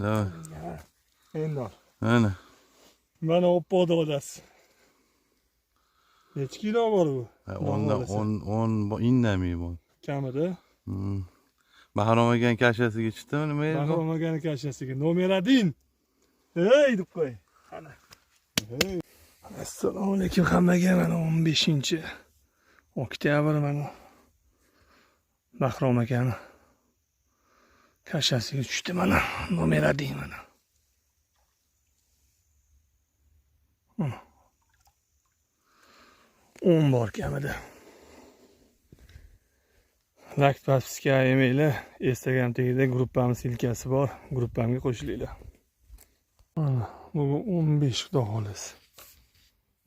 Давай. Endi. Ana. Mana oppoq dodasi. Necha kilo bor bu? 10 indamay bu. Kamida. Bahrom akaning kashasiga chiqdimi nima edi? Bahrom akaning kashasiga. Nomer 1. Hey deb qo'y. Ana. Assalomu alaykum hammaga. Mana 15-oktyabr mana. Bahrom akaning kashasiga tushdi mana. Nomer 1 mana. 10 bor kamida. Lakt paspiska email, Instagram tagida gruppamiz ilkasi bor. Gruppamga qo'shilinglar. Mana bu 15 xudo xolos.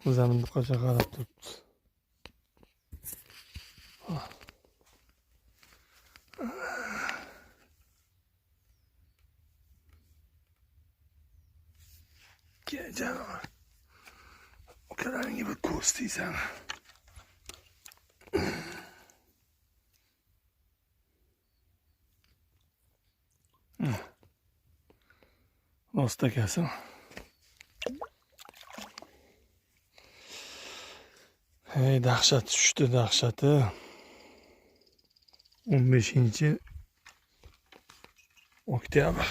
O'zimiz buqacha qarab turibdi. Janob. Ukalaringga bir ko'rsatsan. Rost akasi. Hey, dahshat tushdi, dahshati. 15-oktyabr.